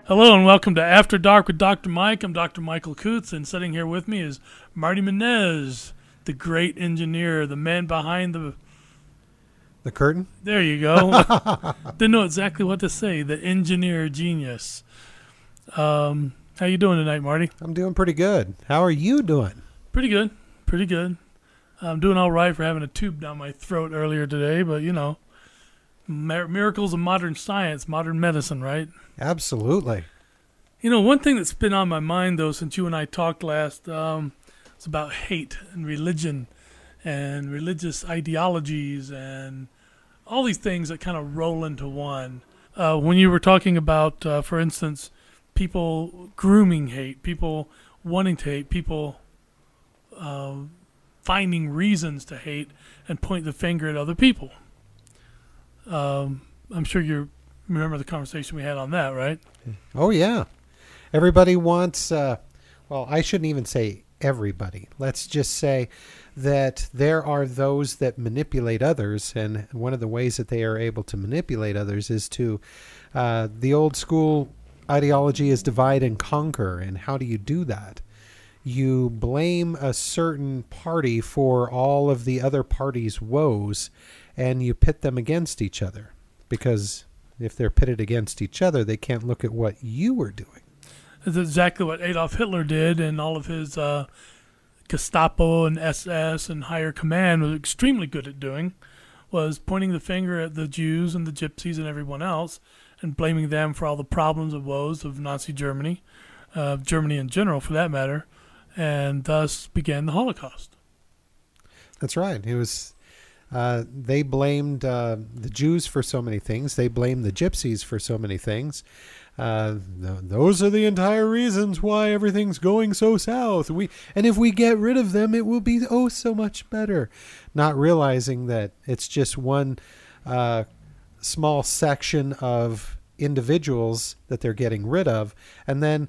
Hello and welcome to After Dark with Dr. Mike. I'm Dr. Michael Coots, and sitting here with me is Marty Menez, the great engineer, the man behind the curtain. There you go. Didn't know exactly what to say. The engineer genius. How you doing tonight, Marty? I'm doing pretty good. How are you doing? Pretty good. Pretty good. I'm doing all right for having a tube down my throat earlier today, but you know, miracles of modern science, modern medicine, right? Absolutely. You know, one thing that's been on my mind, though, since you and I talked last, it's about hate and religion and religious ideologies and all these things that kind of roll into one. When you were talking about, for instance, people grooming hate, people wanting to hate, people finding reasons to hate and point the finger at other people. I'm sure you remember the conversation we had on that, right? Oh, yeah. Everybody wants, well, I shouldn't even say everybody. Let's just say that there are those that manipulate others, and one of the ways that they are able to manipulate others is to, the old school ideology is divide and conquer. And how do you do that? You blame a certain party for all of the other party's woes, and you pit them against each other. Because if they're pitted against each other, they can't look at what you were doing. That's exactly what Adolf Hitler did, and all of his Gestapo and SS and higher command was extremely good at doing, was pointing the finger at the Jews and the Gypsies and everyone else and blaming them for all the problems and woes of Nazi Germany, Germany in general for that matter, and thus began the Holocaust. That's right. It was... they blamed the Jews for so many things. They blamed the Gypsies for so many things. Those are the entire reasons why everything's going so south. And if we get rid of them, it will be oh so much better. Not realizing that it's just one small section of individuals that they're getting rid of. And then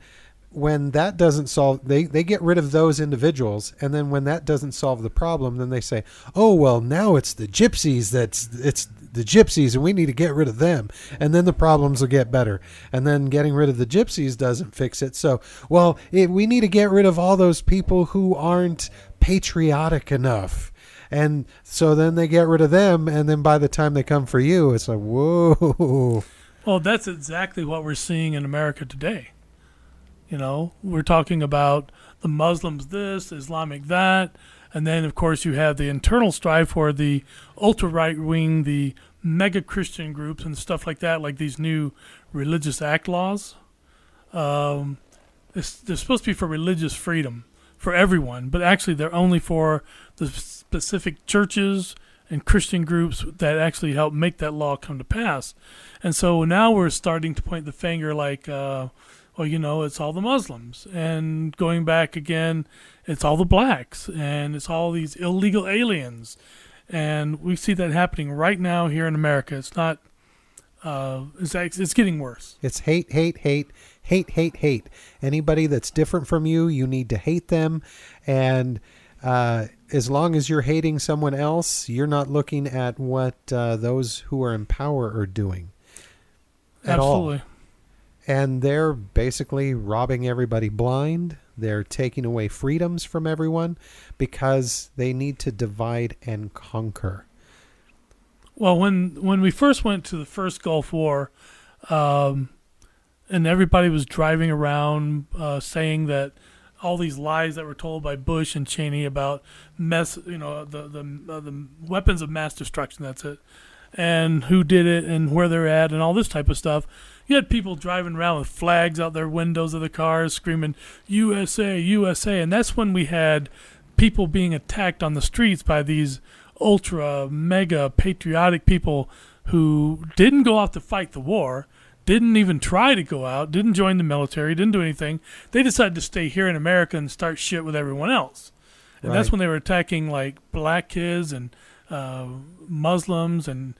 when that doesn't solve, they get rid of those individuals, and then when that doesn't solve the problem, then they say, oh, well, now it's the Gypsies, it's the Gypsies, and we need to get rid of them, and then the problems will get better. And then getting rid of the Gypsies doesn't fix it. So, well, we need to get rid of all those people who aren't patriotic enough. And so then they get rid of them, and then by the time they come for you, it's like, whoa. Well, that's exactly what we're seeing in America today. You know, we're talking about the Muslims this, Islamic that, and then, of course, you have the internal strife for the ultra-right-wing, the mega-Christian groups and stuff like that, like these new religious act laws. They're supposed to be for religious freedom for everyone, but actually they're only for the specific churches and Christian groups that actually help make that law come to pass. And so now we're starting to point the finger like... well, you know, it's all the Muslims, and going back again, it's all the blacks, and it's all these illegal aliens, and we see that happening right now here in America. It's not, it's getting worse. It's hate, hate, hate, hate, hate, hate. Anybody that's different from you, you need to hate them, and as long as you're hating someone else, you're not looking at what those who are in power are doing at Absolutely. all. And they're basically robbing everybody blind. They're taking away freedoms from everyone because they need to divide and conquer. Well, when we first went to the first Gulf War, and everybody was driving around saying that all these lies that were told by Bush and Cheney about the weapons of mass destruction, that's it, and who did it and where they're at and all this type of stuff. You had people driving around with flags out their windows of the cars screaming, USA, USA. And that's when we had people being attacked on the streets by these ultra, mega patriotic people who didn't go out to fight the war, didn't even try to go out, didn't join the military, didn't do anything. They decided to stay here in America and start shit with everyone else. And that's when they were attacking like black kids and Muslims and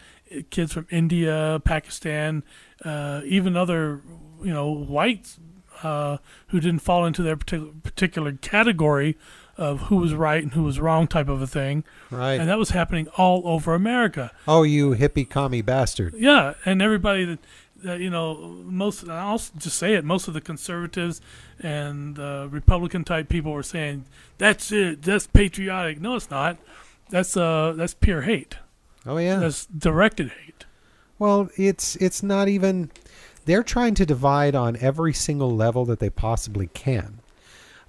kids from India, Pakistan, even other, whites who didn't fall into their particular category of who was right and who was wrong type of a thing. Right. And that was happening all over America. Oh, you hippie commie bastard. Yeah, and everybody I'll just say it, most of the conservatives and Republican type people were saying, that's it, that's patriotic. No, it's not. That's pure hate. Oh, yeah. That's directed hate. Well, it's not even... They're trying to divide on every single level that they possibly can.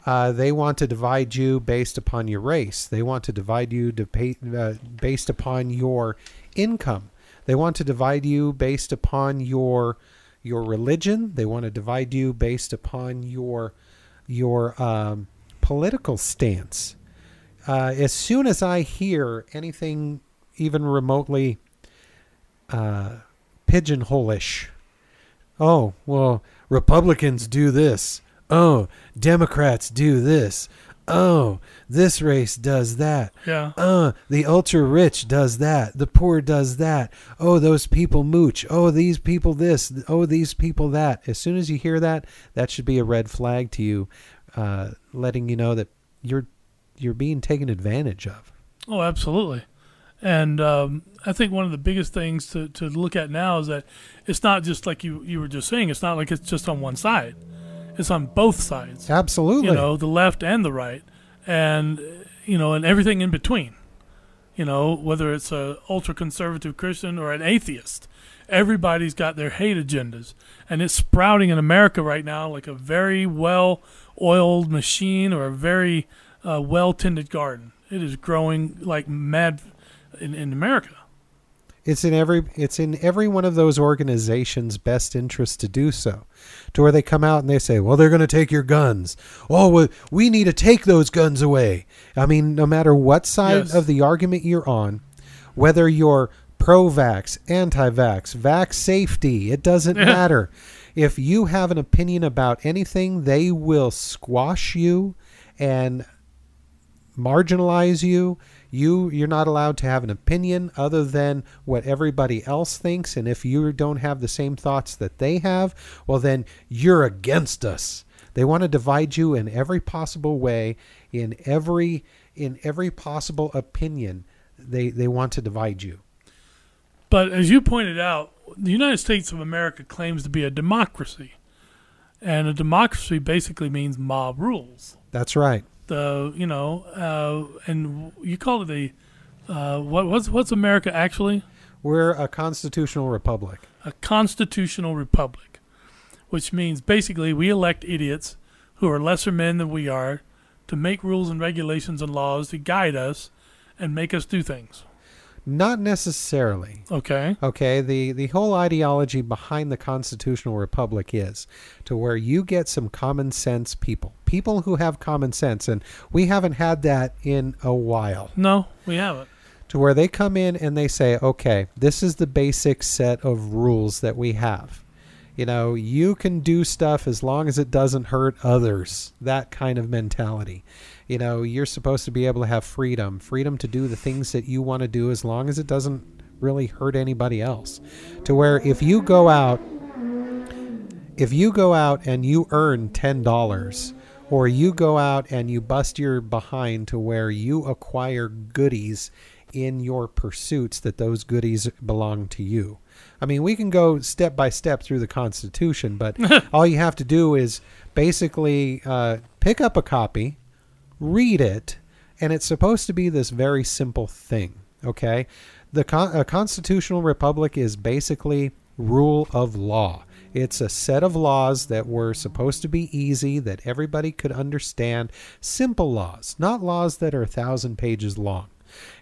They want to divide you based upon your race. They want to divide you based upon your income. They want to divide you based upon your religion. They want to divide you based upon your political stance. As soon as I hear anything even remotely pigeonhole-ish, oh, well, Republicans do this. Oh, Democrats do this. Oh, this race does that. Yeah. The ultra rich does that. The poor does that. Oh, those people mooch. Oh, these people this. Oh, these people that. As soon as you hear that, that should be a red flag to you, letting you know that you're being taken advantage of. Oh, absolutely. And I think one of the biggest things to look at now is that it's not just like you were just saying. It's not like it's just on one side. It's on both sides. Absolutely. The left and the right, and and everything in between. Whether it's a ultra conservative Christian or an atheist, everybody's got their hate agendas, and it's sprouting in America right now like a very well-oiled machine or a very well-tended garden. It is growing like mad in America. It's in every one of those organizations' best interest to do so, to where they come out and they say, well, they're going to take your guns. Oh, well, we need to take those guns away. I mean, no matter what side of the argument you're on, whether you're pro-vax, anti-vax, vax safety, it doesn't matter. If you have an opinion about anything, they will squash you and marginalize you. You're not allowed to have an opinion other than what everybody else thinks. And if you don't have the same thoughts that they have, well, then you're against us. They want to divide you in every possible way, in every possible opinion. They want to divide you. But as you pointed out, the United States of America claims to be a democracy. And a democracy basically means mob rules. That's right. And you call it what's America actually? We're a constitutional republic. A constitutional republic, which means basically we elect idiots who are lesser men than we are to make rules and regulations and laws to guide us and make us do things. Not necessarily. Okay. Okay. The whole ideology behind the constitutional republic is to where you get some common sense people who have common sense. And we haven't had that in a while. No, we haven't. To where they come in and they say, okay, this is the basic set of rules that we have. You can do stuff as long as it doesn't hurt others. That kind of mentality. You're supposed to be able to have freedom to do the things that you want to do as long as it doesn't really hurt anybody else. To where if you go out and you earn $10, or you go out and you bust your behind to where you acquire goodies in your pursuits, that those goodies belong to you. I mean, we can go step by step through the Constitution, but all you have to do is basically pick up a copy, read it, and it's supposed to be this very simple thing, okay? A constitutional republic is basically rule of law. It's a set of laws that were supposed to be easy, that everybody could understand. Simple laws, not laws that are 1,000 pages long.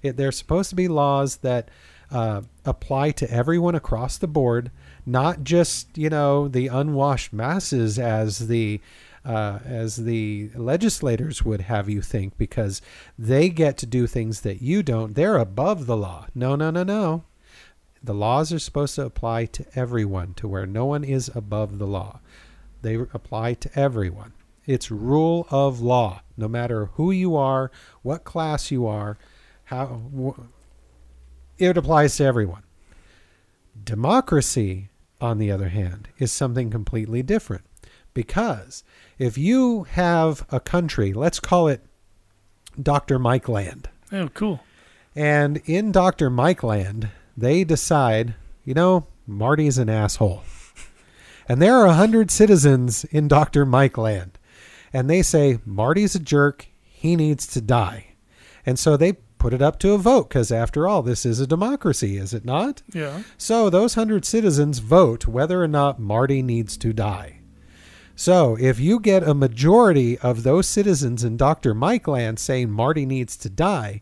They're supposed to be laws that apply to everyone across the board, not just, the unwashed masses as the legislators would have you think, because they get to do things that you don't. They're above the law. No. The laws are supposed to apply to everyone, to where no one is above the law. They apply to everyone. It's rule of law, no matter who you are, what class you are, it applies to everyone. Democracy, on the other hand, is something completely different. Because if you have a country, let's call it Dr. Mike Land. Oh, cool. And in Dr. Mike Land, they decide, Marty's an asshole. And there are 100 citizens in Dr. Mike land. And they say, Marty's a jerk. He needs to die. And so they put it up to a vote because, after all, this is a democracy, is it not? Yeah. So those 100 citizens vote whether or not Marty needs to die. So if you get a majority of those citizens in Dr. Mike land saying Marty needs to die,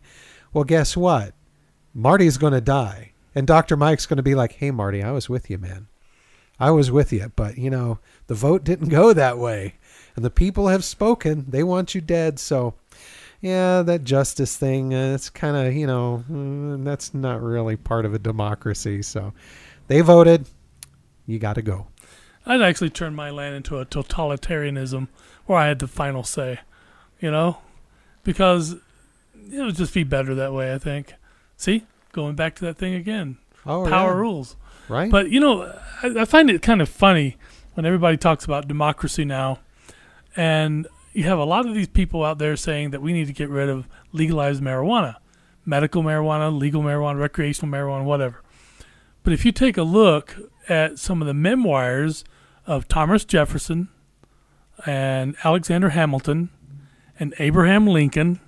well, guess what? Marty's going to die. And Dr. Mike's going to be like, hey, Marty, I was with you, man. I was with you. But, you know, the vote didn't go that way. And the people have spoken. They want you dead. So, yeah, that justice thing, it's kind of, you know, that's not really part of a democracy. So they voted. You got to go. I'd actually turn my land into a totalitarianism where I had the final say, you know, because it would just be better that way, I think. See, going back to that thing again. Oh, power rules. Right. But, you know, I find it kind of funny when everybody talks about democracy now, and you have a lot of these people out there saying that we need to get rid of legalized marijuana, medical marijuana, legal marijuana, recreational marijuana, whatever. But if you take a look at some of the memoirs of Thomas Jefferson and Alexander Hamilton and Abraham Lincoln,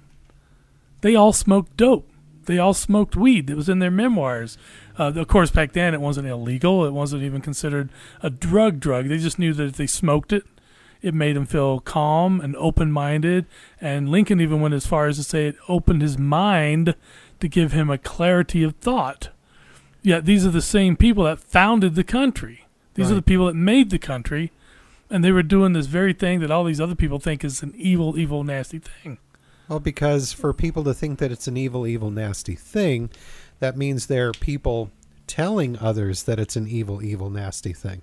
they all smoked dope. They all smoked weed. It was in their memoirs. Of course, back then it wasn't illegal. It wasn't even considered a drug. They just knew that if they smoked it, it made them feel calm and open-minded. And Lincoln even went as far as to say it opened his mind to give him a clarity of thought. Yet these are the same people that founded the country. These are the people that made the country, and they were doing this very thing that all these other people think is an evil, evil, nasty thing. Well, because for people to think that it's an evil, evil, nasty thing, that means there are people telling others that it's an evil, evil, nasty thing.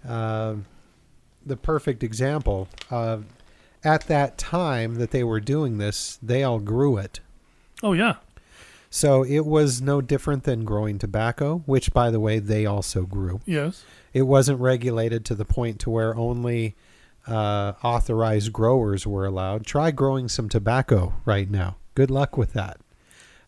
The perfect example, at that time that they were doing this, they all grew it. Oh, yeah. So it was no different than growing tobacco, which, by the way, they also grew. Yes. It wasn't regulated to the point to where only authorized growers were allowed. Try growing some tobacco right now. Good luck with that.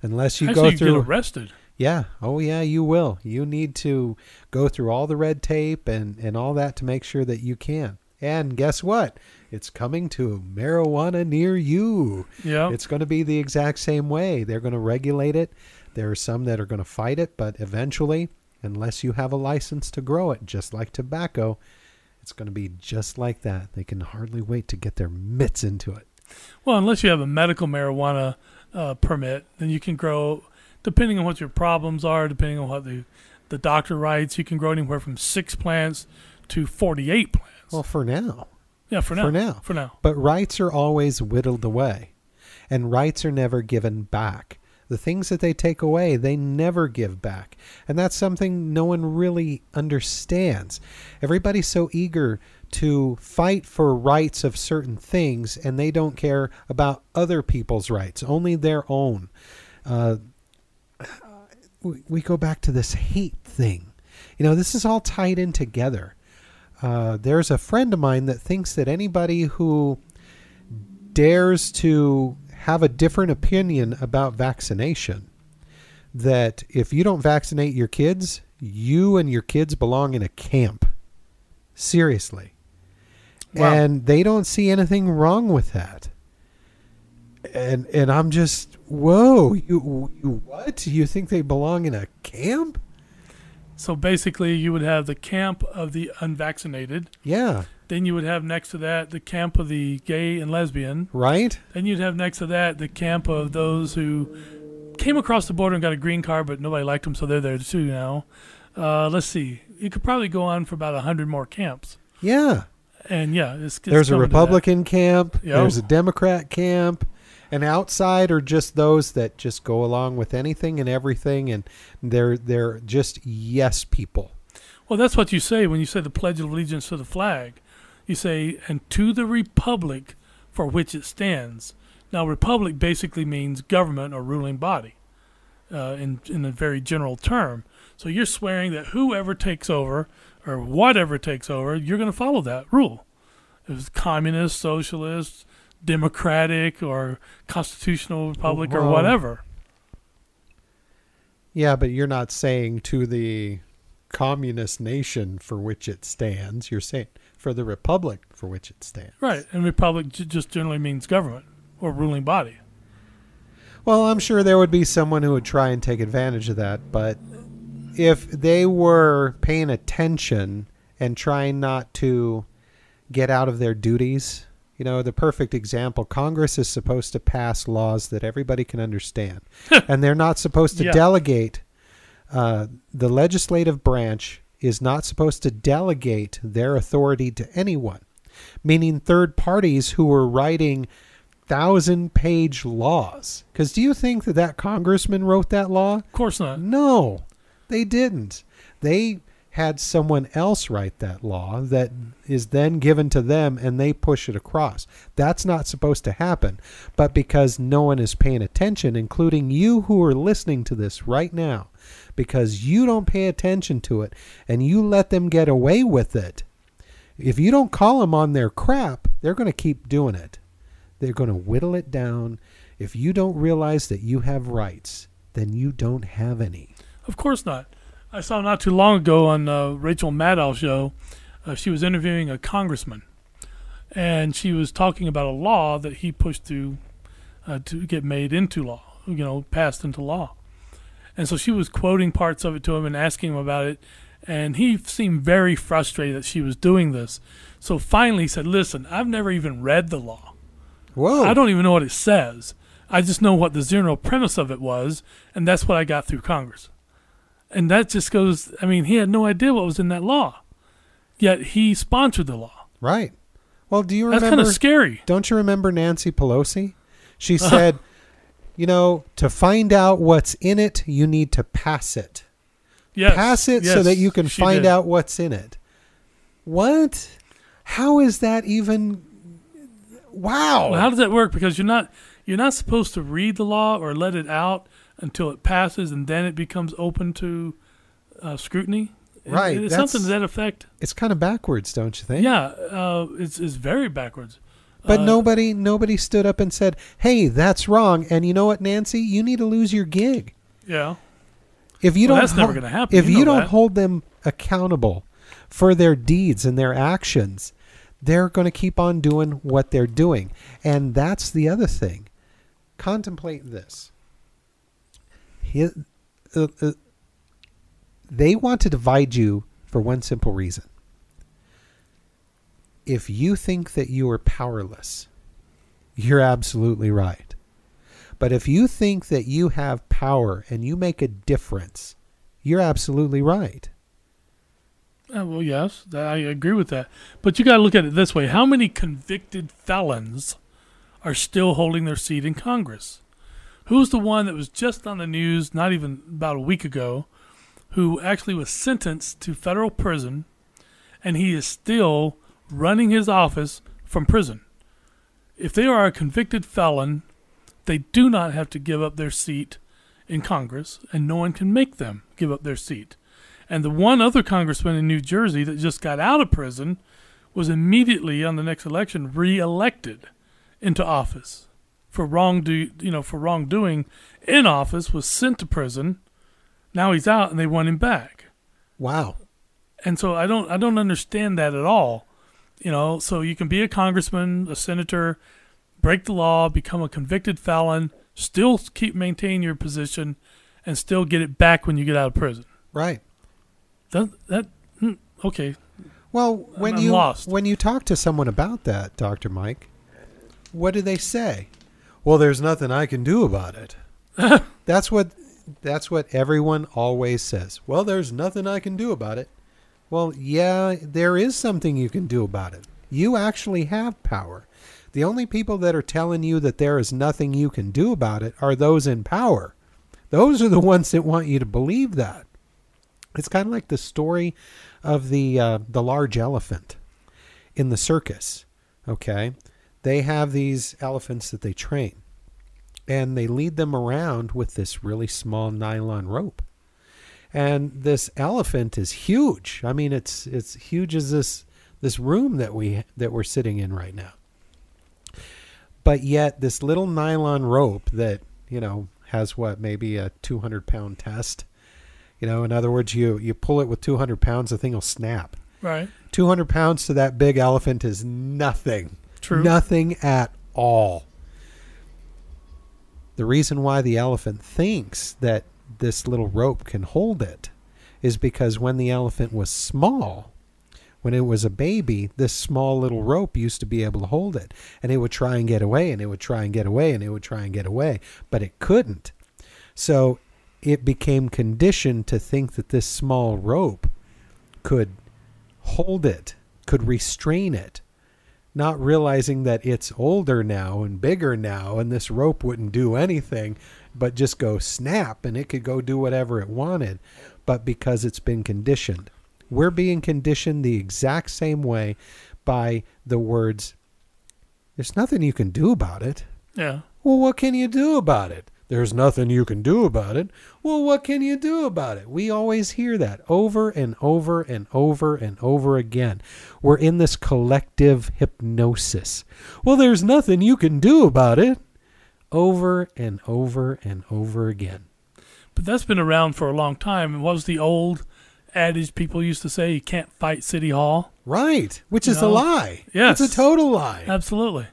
Unless you go through... you get arrested. Yeah. Oh, yeah, you will. You need to go through all the red tape and all that to make sure that you can. And guess what? It's coming to marijuana near you. Yeah. It's going to be the exact same way. They're going to regulate it. There are some that are going to fight it, but eventually, unless you have a license to grow it, just like tobacco, it's going to be just like that. They can hardly wait to get their mitts into it. Well, unless you have a medical marijuana permit, then you can grow, depending on what your problems are, depending on what the doctor writes, you can grow anywhere from 6 plants to 48 plants. Well, for now. Yeah, for now. For now. But rights are always whittled away, and rights are never given back. The things that they take away, they never give back. And that's something no one really understands. Everybody's so eager to fight for rights of certain things, and they don't care about other people's rights, only their own. We go back to this hate thing. You know, this is all tied in together. There's a friend of mine that thinks that anybody who dares to have a different opinion about vaccination, that if you don't vaccinate your kids, you and your kids belong in a camp. Seriously. Wow. And they don't see anything wrong with that. And I'm just, whoa, you what? You think they belong in a camp? So basically, you would have the camp of the unvaccinated. Yeah. Then you would have next to that the camp of the gay and lesbian. Right. Then you'd have next to that the camp of those who came across the border and got a green card, but nobody liked them, so they're there too now. Let's see. You could probably go on for about 100 more camps. Yeah. And yeah, there's a Republican camp. Yep. There's a Democrat camp. And outside are just those that just go along with anything and everything, and they're just yes people. Well, that's what you say when you say the Pledge of Allegiance to the flag. You say, and to the republic for which it stands. Now, republic basically means government or ruling body in a very general term. So you're swearing that whoever takes over or whatever takes over, you're going to follow that rule. If it's communist, socialist, democratic, or constitutional republic, or whatever. Yeah, but you're not saying to the communist nation for which it stands. You're saying for the republic for which it stands. Right. And republic just generally means government or ruling body. Well, I'm sure there would be someone who would try and take advantage of that. But if they were paying attention and trying not to get out of their duties, the perfect example, Congress is supposed to pass laws that everybody can understand. And they're not supposed to delegate. The legislative branch is not supposed to delegate their authority to anyone, meaning third parties who are writing 1,000-page laws. Because do you think that congressman wrote that law? Of course not. No, they didn't. They had someone else write that law that is then given to them and they push it across. That's not supposed to happen. But because no one is paying attention, including you who are listening to this right now, because you don't pay attention to it and you let them get away with it, if you don't call them on their crap, they're going to keep doing it. They're going to whittle it down. If you don't realize that you have rights, then you don't have any. Of course not. I saw not too long ago on Rachel Maddow's show, she was interviewing a congressman, and she was talking about a law that he pushed to get made into law, passed into law. And so she was quoting parts of it to him and asking him about it, and he seemed very frustrated that she was doing this. So finally he said, listen, I've never even read the law. Whoa. I don't even know what it says. I just know what the general premise of it was, and that's what I got through Congress. And that just goes, he had no idea what was in that law, yet he sponsored the law. Right. Well, do you remember? That's kind of scary. Don't you remember Nancy Pelosi? She said, to find out what's in it, you need to pass it. Yes. Pass it so that you can find out what's in it. What? How is that even? Wow. Well, how does that work? Because you're not supposed to read the law or let it out until it passes, and then it becomes open to scrutiny. Right. It's something to that effect. It's kind of backwards, don't you think? Yeah, it's very backwards. But nobody stood up and said, hey, that's wrong. And you know what, Nancy? You need to lose your gig. Yeah. If you that's never going to happen. If you don't hold them accountable for their deeds and their actions, they're going to keep on doing what they're doing. And that's the other thing. Contemplate this. They want to divide you for one simple reason. If you think that you are powerless, you're absolutely right. But if you think that you have power and you make a difference, you're absolutely right. Well, yes, I agree with that. But you got to look at it this way. How many convicted felons are still holding their seat in Congress? Who's the one that was just on the news not even about a week ago, who actually was sentenced to federal prison, and he is still running his office from prison? If they are a convicted felon, they do not have to give up their seat in Congress, and no one can make them give up their seat. And the one other congressman in New Jersey that just got out of prison was immediately on the next election reelected into office for wrongdoing in office, was sent to prison. Now he's out, and they want him back. Wow. And so I don't understand that at all. So you can be a congressman, a senator, break the law, become a convicted felon, still maintain your position, and still get it back when you get out of prison. Right. Okay. Well, lost. When you talk to someone about that, Dr. Mike, what do they say? Well, there's nothing I can do about it. That's what everyone always says. Well, there's nothing I can do about it. Well, yeah, there is something you can do about it. You actually have power. The only people that are telling you that there is nothing you can do about it are those in power. Those are the ones that want you to believe that. It's kind of like the story of the large elephant in the circus. Okay, they have these elephants that they train, and they lead them around with this really small nylon rope. And this elephant is huge. I mean, it's huge as this room that we're sitting in right now. But yet this little nylon rope that, has maybe a 200-pound test, You know, in other words, you pull it with 200 pounds, the thing will snap. Right. 200 pounds to that big elephant is nothing. True. Nothing at all. The reason why the elephant thinks that this little rope can hold it is because when the elephant was small, when it was a baby, this small little rope used to be able to hold it. And it would try and get away, and it would try and get away, and it would try and get away. But it couldn't. So it became conditioned to think that this small rope could hold it, could restrain it, not realizing that it's older now and bigger now, and this rope wouldn't do anything but just go snap, and it could go do whatever it wanted. But because it's been conditioned. We're being conditioned the exact same way by the words, there's nothing you can do about it. Yeah. Well, what can you do about it? There's nothing you can do about it. Well, what can you do about it? We always hear that over and over and over and over again. We're in this collective hypnosis. Well, there's nothing you can do about it. Over and over and over again. But that's been around for a long time. And what was the old adage people used to say? You can't fight City Hall. Right. Which is a lie. Yes. It's a total lie. Absolutely.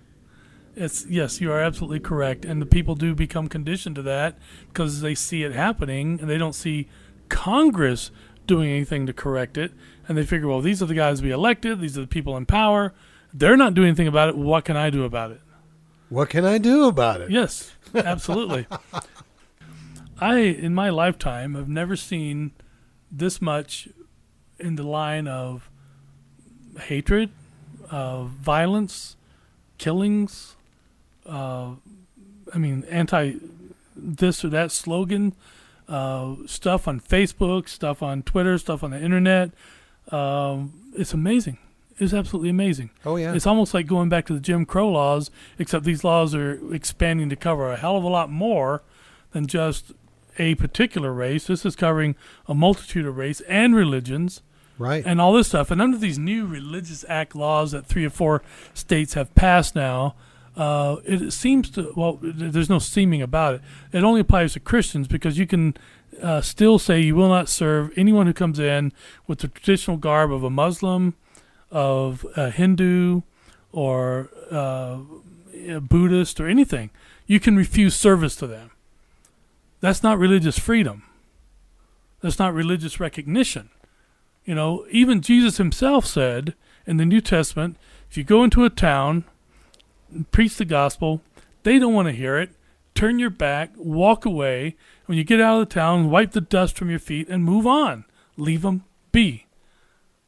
Yes, you are absolutely correct. And the people do become conditioned to that because they see it happening and they don't see Congress doing anything to correct it. And they figure, well, these are the guys we elected. These are the people in power. They're not doing anything about it. What can I do about it? What can I do about it? Yes, absolutely. In my lifetime, have never seen this much in the line of hatred, violence, killings, anti this or that slogan, stuff on Facebook, stuff on Twitter, stuff on the internet. It's amazing. It's absolutely amazing. Oh, yeah. It's almost like going back to the Jim Crow laws, except these laws are expanding to cover a hell of a lot more than just a particular race. This is covering a multitude of race and religions. Right. And all this stuff. And under these new Religious Act laws that 3 or 4 states have passed now, it seems to, well, there's no seeming about it. It only applies to Christians because you can still say you will not serve anyone who comes in with the traditional garb of a Muslim, of a Hindu, or a Buddhist, or anything. You can refuse service to them. That's not religious freedom. That's not religious recognition. You know, even Jesus himself said in the New Testament, if you go into a town, preach the gospel, they don't want to hear it, turn your back, walk away. When you get out of the town, wipe the dust from your feet and move on. Leave them be.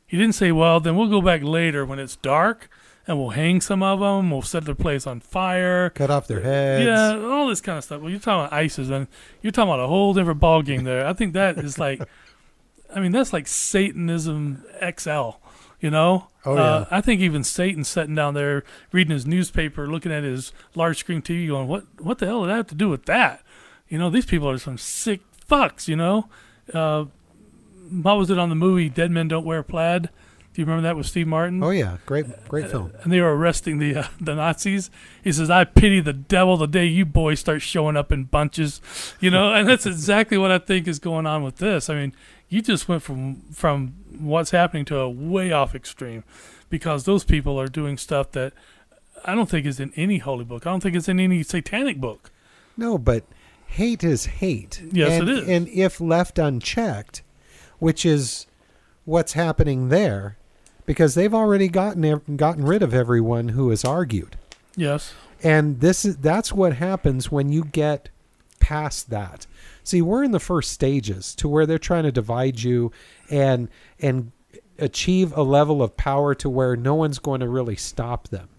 He didn't say, well, then we'll go back later when it's dark and we'll hang some of them, we'll set their place on fire. Cut off their heads. Yeah, all this kind of stuff. Well, you're talking about ISIS, and you're talking about a whole different ballgame there. I think that is like, that's like Satanism XL, you know? Oh, yeah. I think even Satan's sitting down there reading his newspaper, looking at his large screen TV going, what the hell did that have to do with that? You know, these people are some sick fucks, you know? What was it on the movie Dead Men Don't Wear Plaid? Do you remember that with Steve Martin? Oh, yeah. Great film. And they were arresting the Nazis. He says, I pity the devil the day you boys start showing up in bunches. You know, and that's exactly what I think is going on with this. I mean, you just went from what's happening to a way off extreme because those people are doing stuff that I don't think is in any holy book. I don't think it's in any satanic book. No, but hate is hate. Yes, it is. And if left unchecked, which is what's happening there, because they've already gotten rid of everyone who has argued. Yes. And that's what happens when you get past that. See, we're in the first stages to where they're trying to divide you and achieve a level of power to where no one's going to really stop them.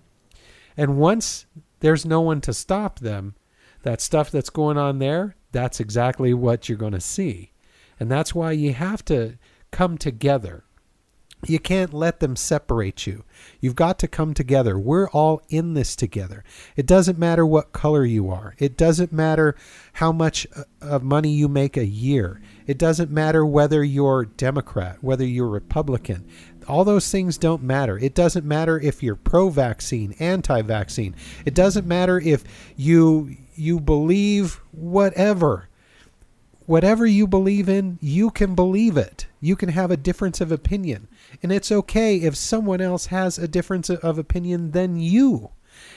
And once there's no one to stop them, that stuff that's going on there, that's exactly what you're going to see. And that's why you have to come together. You can't let them separate you. You've got to come together. We're all in this together. It doesn't matter what color you are. It doesn't matter how much of money you make a year. It doesn't matter whether you're Democrat, whether you're Republican. All those things don't matter. It doesn't matter if you're pro-vaccine, anti-vaccine. It doesn't matter if you believe whatever. whatever you believe in, you can believe it. You can have a difference of opinion. And it's okay if someone else has a difference of opinion than you.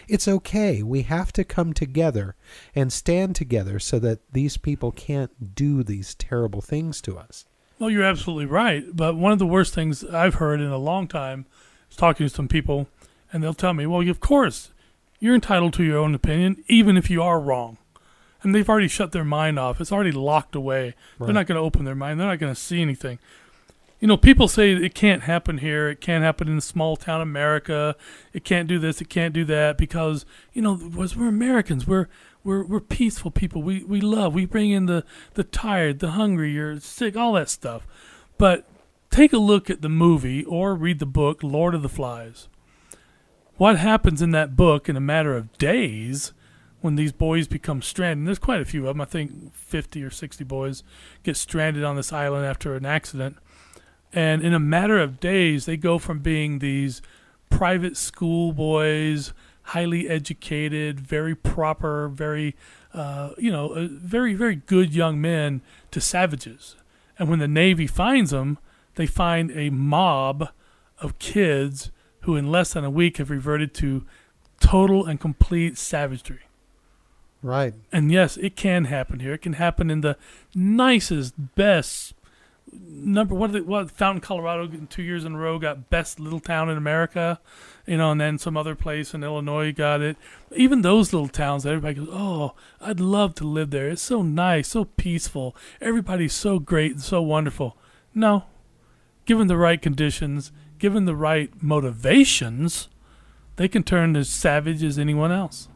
It's okay. We have to come together and stand together so that these people can't do these terrible things to us. Well, you're absolutely right. But one of the worst things I've heard in a long time is talking to some people, and they'll tell me, well, of course, you're entitled to your own opinion, even if you are wrong. And they've already shut their mind off. It's already locked away. Right. They're not going to open their mind. They're not going to see anything. People say it can't happen here. It can't happen in small town America. It can't do this. It can't do that because, we're Americans. We're peaceful people. We love. We bring in the tired, the hungry, you're sick, all that stuff. But take a look at the movie or read the book, Lord of the Flies. What happens in that book in a matter of days when these boys become stranded? And there's quite a few of them. I think 50 or 60 boys get stranded on this island after an accident. And in a matter of days, they go from being these private school boys, highly educated, very proper, very, very, very good young men to savages. And when the Navy finds them, they find a mob of kids who in less than a week have reverted to total and complete savagery. Right. And yes, it can happen here. It can happen in the nicest, best Fountain, Colorado, 2 years in a row got best little town in America, and then some other place in Illinois got it. Even those little towns, everybody goes, oh, I'd love to live there. It's so nice, so peaceful. Everybody's so great and so wonderful. No, given the right conditions, given the right motivations, they can turn as savage as anyone else.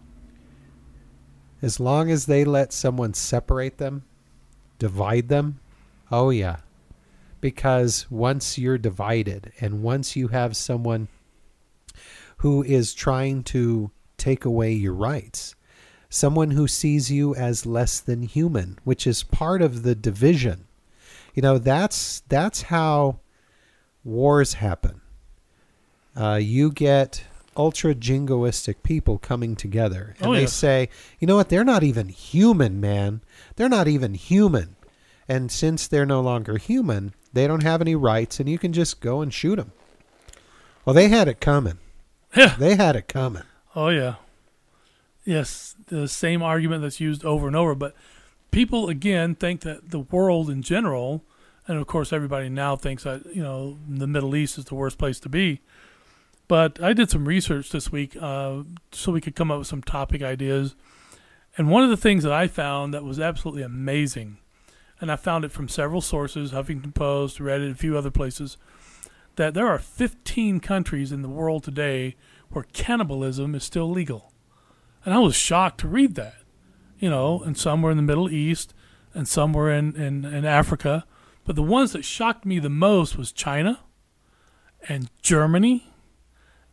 As long as they let someone separate them, divide them, oh yeah. Because once you're divided and once you have someone who is trying to take away your rights, someone who sees you as less than human, which is part of the division, that's how wars happen. You get ultra jingoistic people coming together and they say, you know what, they're not even human, man. They're not even human. And since they're no longer human, they don't have any rights, and you can just go and shoot them. Well, they had it coming. Yeah. They had it coming. Oh, yeah. Yes, the same argument that's used over and over. But people, again, think that the world in general, and of course everybody now thinks that, the Middle East is the worst place to be. But I did some research this week so we could come up with some topic ideas. And one of the things that I found that was absolutely amazing, and I found it from several sources, Huffington Post, Reddit, a few other places, that there are 15 countries in the world today where cannibalism is still legal. And I was shocked to read that, and some were in the Middle East and some were in Africa. But the ones that shocked me the most was China and Germany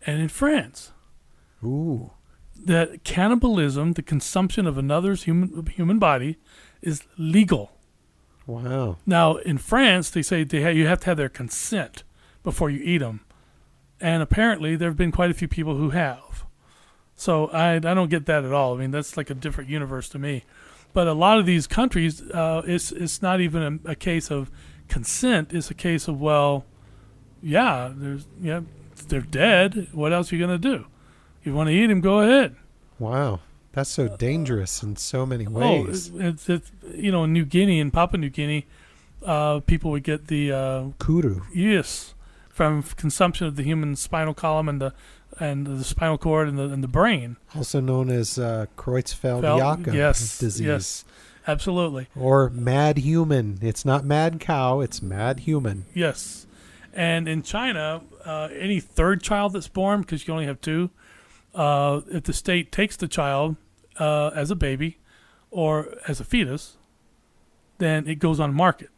and in France. Ooh. That cannibalism, the consumption of another's human body, is legal. Wow. Now, in France, they say you have to have their consent before you eat them. And apparently, there have been quite a few people who have. So I don't get that at all. I mean, that's like a different universe to me. But a lot of these countries, it's not even a case of consent. It's a case of, they're dead. What else are you going to do? You want to eat them, go ahead. Wow. That's so dangerous in so many ways. It's in New Guinea and Papua New Guinea, people would get the kudu. Yes, from consumption of the human spinal column and the spinal cord and the brain. Also known as Creutzfeldt-Jakob disease. Yes, absolutely. Or mad human. It's not mad cow. It's mad human. Yes, and in China, any third child that's born, because you only have two. If the state takes the child as a baby or as a fetus, then it goes on market.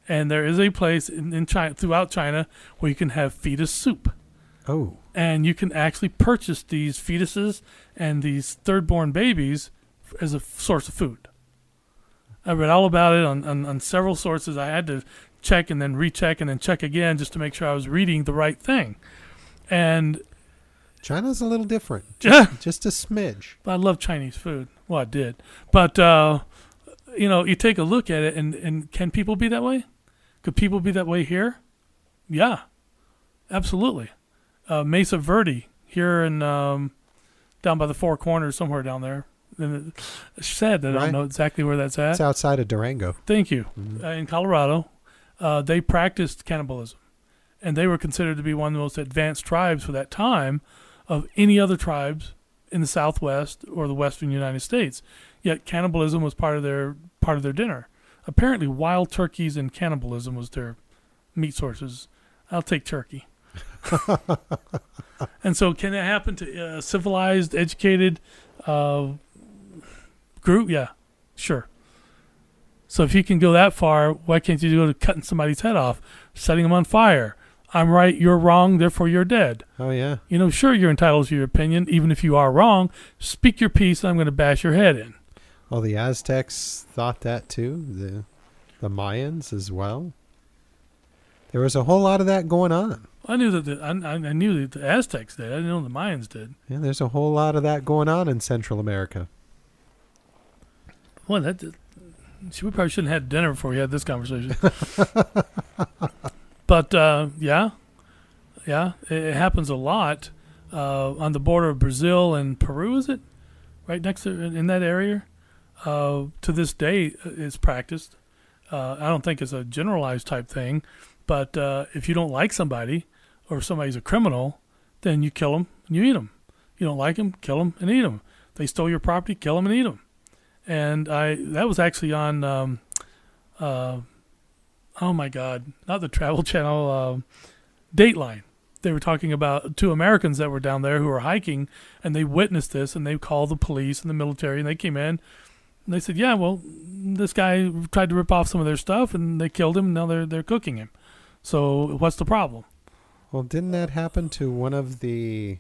And there is a place in China, throughout China, where you can have fetus soup. Oh. And you can actually purchase these fetuses and these third-born babies as a source of food. I read all about it on several sources. I had to check and then recheck and then check again just to make sure I was reading the right thing. And China's a little different. Just a smidge. But I love Chinese food. Well, I did. But you take a look at it, and can people be that way? Could people be that way here? Yeah, absolutely. Mesa Verde here in down by the Four Corners, somewhere down there. And it's sad that I don't know exactly where that's at. It's outside of Durango. Thank you. In Colorado, they practiced cannibalism, and they were considered to be one of the most advanced tribes for that time of any other tribes in the Southwest or the Western United States. Yet cannibalism was part of their dinner. Apparently, wild turkeys and cannibalism was their meat sources. I'll take turkey. And so, can it happen to a civilized, educated group? Yeah, sure. So if you can go that far, why can't you go to cutting somebody's head off, setting them on fire? I'm right, you're wrong, therefore you're dead. Oh, yeah. Sure, you're entitled to your opinion. Even if you are wrong, speak your piece, and I'm going to bash your head in. Well, the Aztecs thought that too. The Mayans as well. There was a whole lot of that going on. I knew that I knew that the Aztecs did. I didn't know the Mayans did. Yeah, there's a whole lot of that going on in Central America. Well, we probably shouldn't have had dinner before we had this conversation. But yeah, it happens a lot on the border of Brazil and Peru. Is it right next to in that area? To this day, it's practiced. I don't think it's a generalized type thing, but if you don't like somebody or somebody's a criminal, then you kill them and you eat them. You don't like them, kill them and eat them. They stole your property, kill them and eat them. And that was actually on, oh my God, not the Travel Channel, Dateline. They were talking about two Americans that were down there who were hiking, and they witnessed this, and they called the police and the military, and they came in, and they said, yeah, well, this guy tried to rip off some of their stuff, and they killed him, and now they're cooking him. So what's the problem? Well, didn't that happen to one of the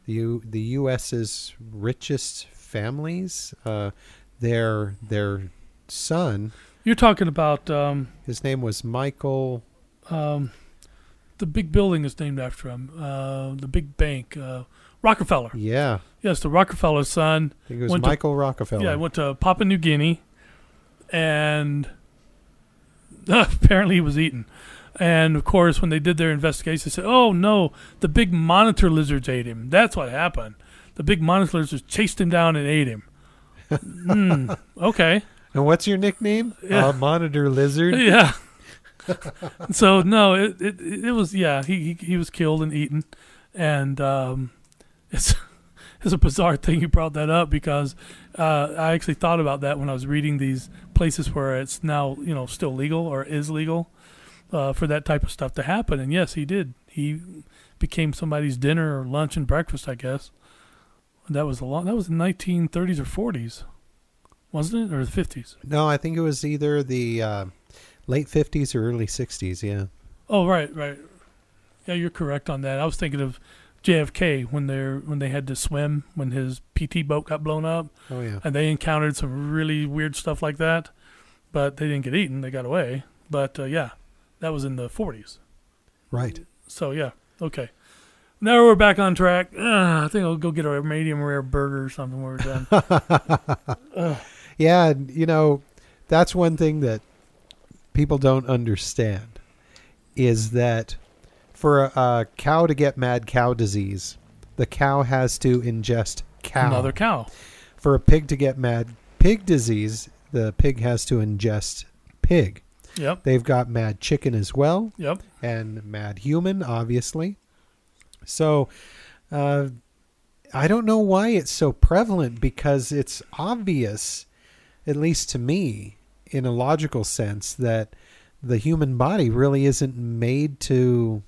U.S.'s richest families? Their son. You're talking about his name was Michael. The big building is named after him. The big bank, Rockefeller. Yeah. Yes, the Rockefeller son. I think it was Michael Rockefeller. Yeah, went to Papua New Guinea, and apparently he was eaten. And of course, when they did their investigation, they said, "Oh no, the big monitor lizards ate him. That's what happened. The big monitor lizards chased him down and ate him." Okay. And what's your nickname? Yeah. Monitor Lizard? Yeah. So, no, it was, yeah, he was killed and eaten. And it's a bizarre thing you brought that up because I actually thought about that when I was reading these places where it's now, still legal or is legal for that type of stuff to happen. And yes, he did. He became somebody's dinner or lunch and breakfast, I guess. That was in the 1930s or 40s, wasn't it, or the 50s? No, I think it was either the late 50s or early 60s. Yeah. Oh, right. Yeah, you're correct on that. I was thinking of JFK when they had to swim when his PT boat got blown up. Oh yeah. And they encountered some really weird stuff like that, but they didn't get eaten. They got away. But yeah, that was in the 40s. Right. So yeah, okay. Now we're back on track. I think I'll go get a medium rare burger or something when we're done. Yeah, that's one thing that people don't understand is that for a cow to get mad cow disease, the cow has to ingest cow. Another cow. For a pig to get mad pig disease, the pig has to ingest pig. Yep. They've got mad chicken as well. Yep. And mad human, obviously. So, I don't know why it's so prevalent because it's obvious, at least to me, in a logical sense, that the human body really isn't made to.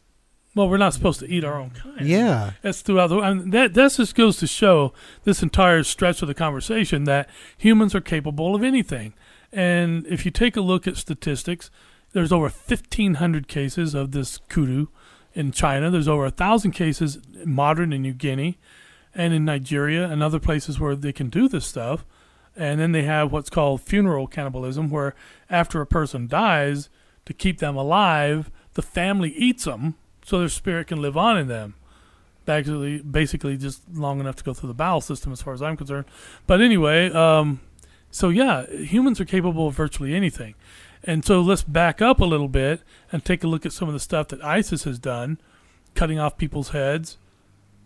Well, we're not supposed to eat our own kind. Yeah. That's throughout that just goes to show this entire stretch of the conversation that humans are capable of anything. And if you take a look at statistics, there's over 1,500 cases of this kudu in China. There's over 1,000 cases modern in New Guinea and in Nigeria and other places where they can do this stuff. And then they have what's called funeral cannibalism, where after a person dies, to keep them alive, the family eats them so their spirit can live on in them. Basically just long enough to go through the bowel system as far as I'm concerned. But anyway, So yeah, humans are capable of virtually anything. And so let's back up a little bit and take a look at some of the stuff that ISIS has done, cutting off people's heads,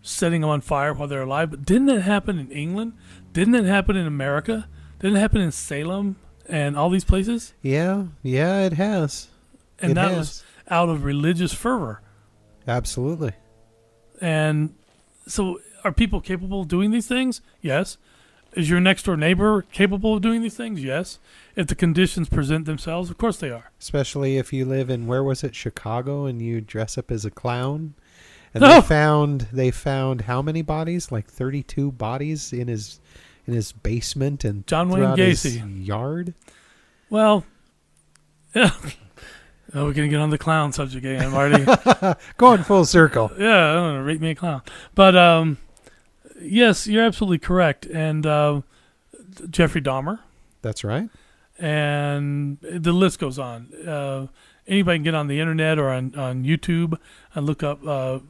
setting them on fire while they're alive. But didn't that happen in England? Didn't it happen in America? Didn't it happen in Salem and all these places? Yeah, it has. And that was out of religious fervor. Absolutely. And so are people capable of doing these things? Yes. Is your next door neighbor capable of doing these things? Yes. If the conditions present themselves, of course they are. Especially if you live in, where was it, Chicago, and you dress up as a clown. And they found how many bodies? Like 32 bodies in his basement and John Wayne Gacy his yard. Well, yeah. Oh, we're gonna get on the clown subject again, Marty. Going full circle. Yeah, I don't know, rate me a clown. But yes, you're absolutely correct. And Jeffrey Dahmer. That's right. And the list goes on. Anybody can get on the internet or on YouTube and look up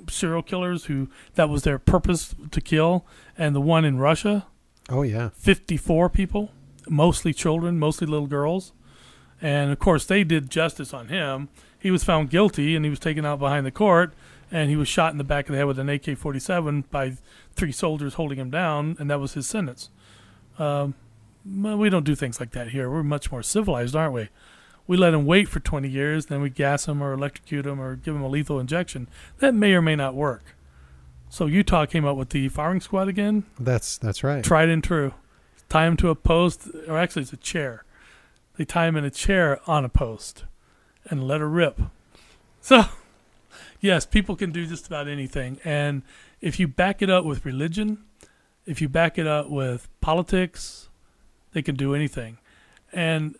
serial killers who that was their purpose to kill. And the one in Russia. Oh, yeah. 54 people, mostly children, mostly little girls. And, of course, they did justice on him. He was found guilty, and he was taken out behind the court, and he was shot in the back of the head with an AK-47 by 3 soldiers holding him down, and that was his sentence. Well, we don't do things like that here. We're much more civilized, aren't we? We let him wait for 20 years, then we gas him or electrocute him or give him a lethal injection. That may or may not work. So Utah came up with the firing squad again. That's right. Tried and true. Tie him to a post, or actually it's a chair. They tie him in a chair on a post and let her rip. So, yes, people can do just about anything. And if you back it up with religion, if you back it up with politics, they can do anything. And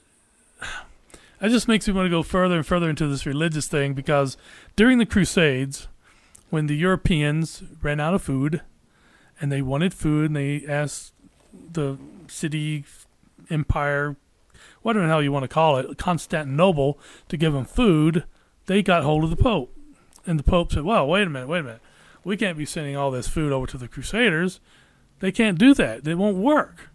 that just makes me want to go further and further into this religious thing, because during the Crusades, when the Europeans ran out of food and they wanted food and they asked the city, empire, whatever the hell you want to call it, Constantinople, to give them food, they got hold of the Pope. And the Pope said, well, wait a minute. We can't be sending all this food over to the Crusaders. They can't do that. It won't work.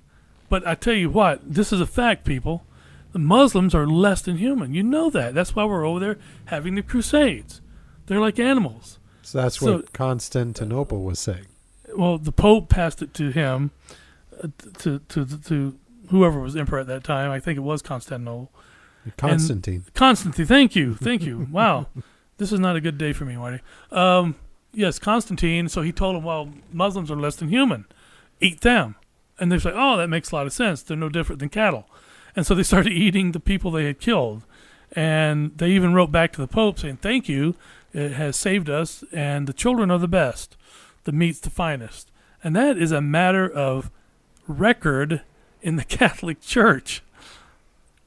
But I tell you what, this is a fact, people. The Muslims are less than human. You know that. That's why we're over there having the Crusades. They're like animals. So that's what Constantinople was saying. Well, the Pope passed it to him, to whoever was emperor at that time. I think it was Constantinople. Constantine. Constantine. Thank you. Wow. This is not a good day for me, Marty. Yes, Constantine. So he told him, well, Muslims are less than human. Eat them. And they're like, oh, that makes a lot of sense. They're no different than cattle. And so they started eating the people they had killed. And they even wrote back to the Pope saying, thank you. It has saved us. And the children are the best. The meat's the finest. And that is a matter of record in the Catholic Church.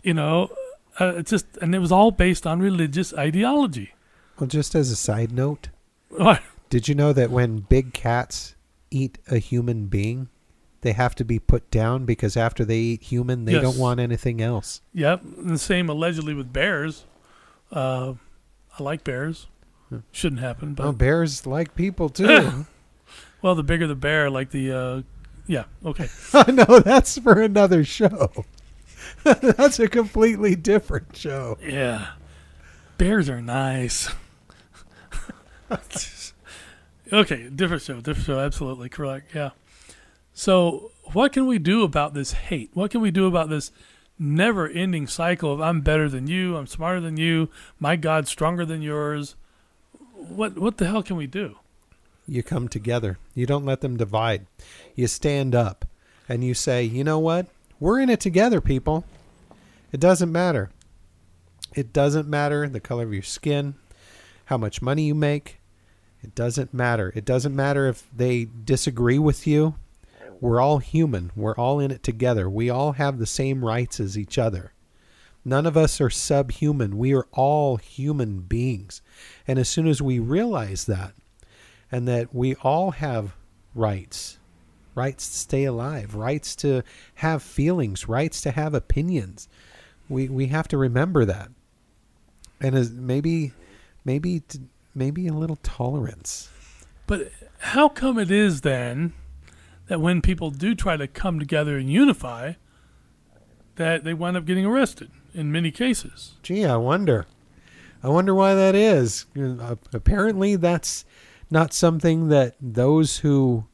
You know, and it was all based on religious ideology. Well, just as a side note, What? Did you know that when big cats eat a human being, they have to be put down because after they eat human, they don't want anything else? Yep. And the same allegedly with bears. I like bears. Shouldn't happen. But bears like people too. Well, the bigger the bear, like the... yeah, okay. No, that's for another show. That's a completely different show. Yeah. Bears are nice. Okay, different show, absolutely correct, yeah. So what can we do about this hate? What can we do about this never-ending cycle of I'm better than you, I'm smarter than you, my God's stronger than yours? What the hell can we do? You come together. You don't let them divide. You stand up and you say, you know what? We're in it together, people. It doesn't matter. It doesn't matter the color of your skin, how much money you make. It doesn't matter. It doesn't matter if they disagree with you. We're all human. We're all in it together. We all have the same rights as each other. None of us are subhuman. We are all human beings. And as soon as we realize that, and that we all have rights to stay alive, rights to have feelings, rights to have opinions, we have to remember that. And as maybe a little tolerance. But how come it is then that when people do try to come together and unify, that they wind up getting arrested in many cases. Gee, I wonder why that is. Apparently that's not something that those who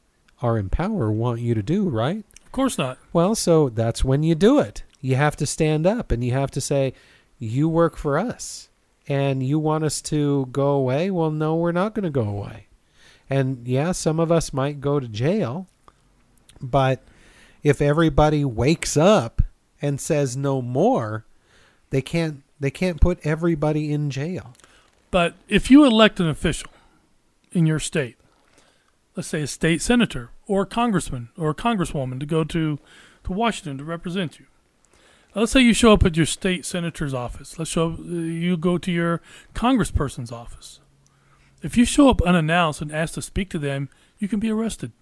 are in power want you to do, right? Of course not. Well, so that's when you do it. You have to stand up and you have to say, you work for us and you want us to go away? Well, no, we're not going to go away. And yeah, some of us might go to jail, but if everybody wakes up and says no more, they can't put everybody in jail. But if you elect an official in your state, let's say a state senator or a congressman or a congresswoman to go to Washington to represent you. Now, let's say you show up at your state senator's office. You go to your congressperson's office. If you show up unannounced and ask to speak to them, you can be arrested.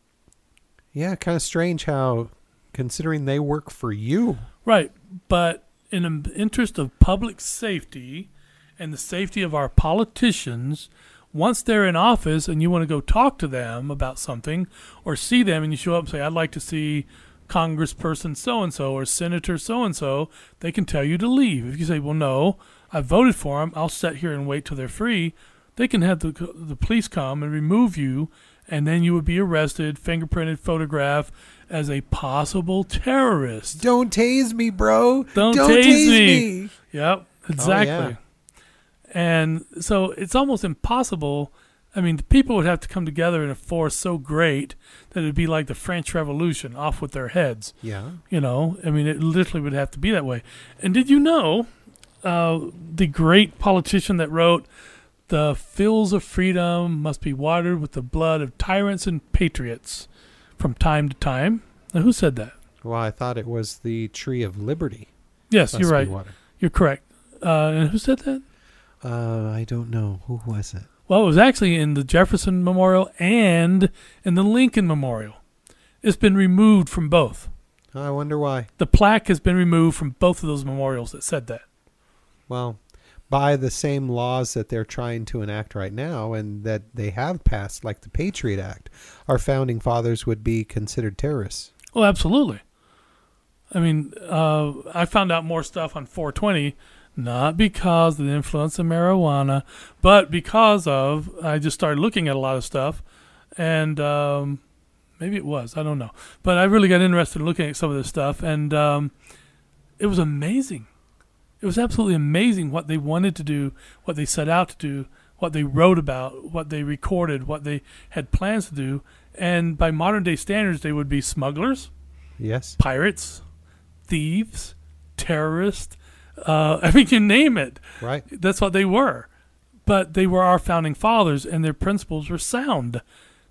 Yeah, kind of strange how, considering they work for you. Right, but in the interest of public safety and the safety of our politicians, once they're in office and you want to go talk to them about something or see them and you show up and say, I'd like to see Congressperson so-and-so or Senator so-and-so, they can tell you to leave. If you say, well, no, I voted for them, I'll sit here and wait till they're free, they can have the police come and remove you, and then you would be arrested, fingerprinted, photographed as a possible terrorist. Don't tase me, bro. Don't tase me. Yep, exactly. Oh, yeah. And so it's almost impossible. I mean, the people would have to come together in a force so great that it would be like the French Revolution, off with their heads. Yeah. You know, I mean, it literally would have to be that way. And did you know the great politician that wrote, "The fields of freedom must be watered with the blood of tyrants and patriots from time to time"? Now, who said that? Well, I thought it was the Tree of Liberty. Yes, Must you're right. be watered. You're correct. And who said that? I don't know. Who was it? Well, it was actually in the Jefferson Memorial and in the Lincoln Memorial. It's been removed from both. I wonder why. The plaque has been removed from both of those memorials that said that. Well, by the same laws that they're trying to enact right now and that they have passed, like the Patriot Act, our founding fathers would be considered terrorists. Oh, absolutely. I mean, I found out more stuff on 420, not because of the influence of marijuana, but because of, I just started looking at a lot of stuff, and maybe it was, I don't know. But I really got interested in looking at some of this stuff, and it was amazing. It was absolutely amazing what they wanted to do, what they set out to do, what they wrote about, what they recorded, what they had plans to do. And by modern day standards, they would be smugglers, Yes. pirates, thieves, terrorists. I mean, you name it. Right. That's what they were. But they were our founding fathers, and their principles were sound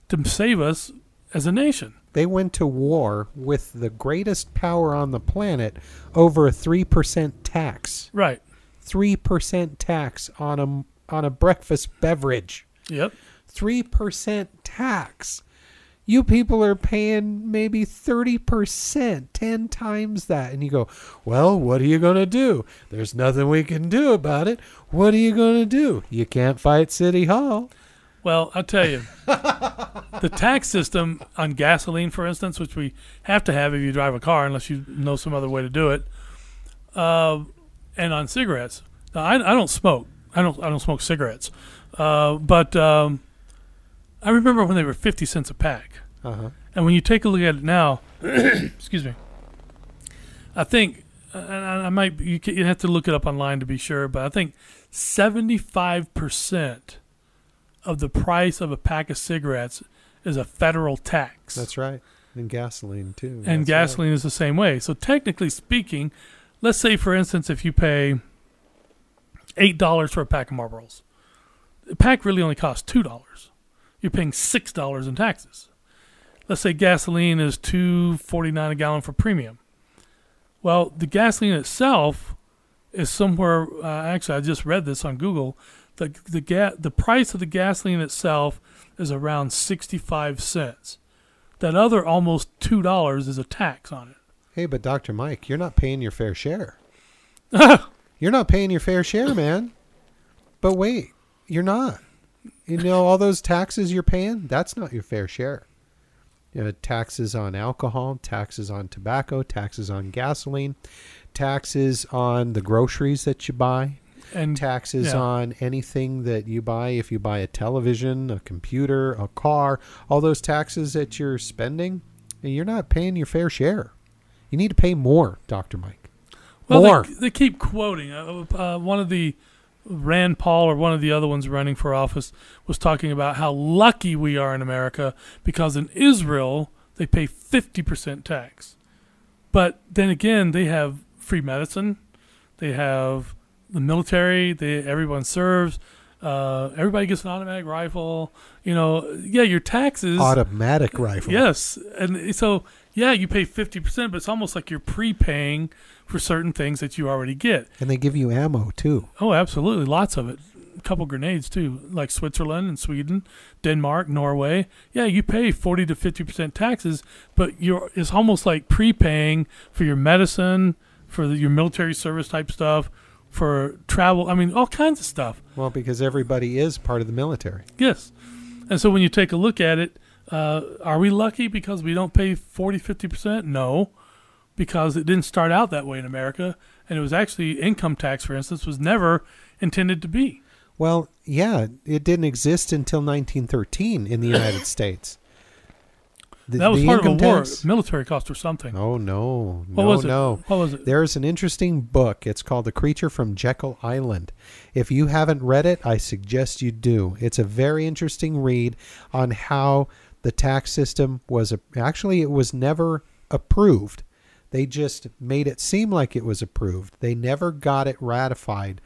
to save us as a nation. They went to war with the greatest power on the planet over a 3% tax. Right. 3% tax on a breakfast beverage. Yep. 3% tax. You people are paying maybe 30%, 10 times that. And you go, well, what are you going to do? There's nothing we can do about it. What are you going to do? You can't fight City Hall. Well, I'll tell you, the tax system on gasoline, for instance, which we have to have if you drive a car, unless you know some other way to do it, and on cigarettes. Now, I don't smoke. I don't smoke cigarettes, but I remember when they were 50 cents a pack. Uh-huh. And when you take a look at it now, excuse me, I think, I might, you have to look it up online to be sure, but I think 75% of the price of a pack of cigarettes is a federal tax. That's right. And gasoline, too. And That's gasoline is the same way. So technically speaking, let's say, for instance, if you pay $8 for a pack of Marlboros, the pack really only costs $2. You're paying $6 in taxes. Let's say gasoline is $2.49 a gallon for premium. Well, the gasoline itself is somewhere. Actually, I just read this on Google. The price of the gasoline itself is around 65 cents. That other almost $2 is a tax on it. Hey, but Dr. Mike, you're not paying your fair share. You're not paying your fair share, man. But wait, you're not. You know, all those taxes you're paying, that's not your fair share. taxes on alcohol, taxes on tobacco, taxes on gasoline, taxes on the groceries that you buy, and taxes on anything that you buy. If you buy a television, a computer, a car, all those taxes that you're spending, you're not paying your fair share. You need to pay more, Dr. Mike. Well, more. They keep quoting. One of the Rand Paul or one of the other ones running for office was talking about how lucky we are in America because in Israel they pay 50% tax. But then again, they have free medicine. They have the military. Everyone serves. Everybody gets an automatic rifle. Your taxes. Automatic rifle. Yes. And so, you pay 50%, but it's almost like you're prepaying for certain things that you already get. And they give you ammo, too. Oh, absolutely. Lots of it. A couple grenades, too, like Switzerland and Sweden, Denmark, Norway. Yeah, you pay 40 to 50% taxes, but it's almost like prepaying for your medicine, for your military service type stuff, for travel. I mean, all kinds of stuff. Well, because everybody is part of the military. Yes. And so when you take a look at it, are we lucky because we don't pay 40, 50%? No, because it didn't start out that way in America. And it was actually income tax, for instance, was never intended to be. Well, yeah, it didn't exist until 1913 in the United States. That was part of a war, military cost or something. Oh, no. What was it? There's an interesting book. It's called The Creature from Jekyll Island. If you haven't read it, I suggest you do. It's a very interesting read on how the tax system was. Actually, it was never approved. They just made it seem like it was approved. They never got it ratified.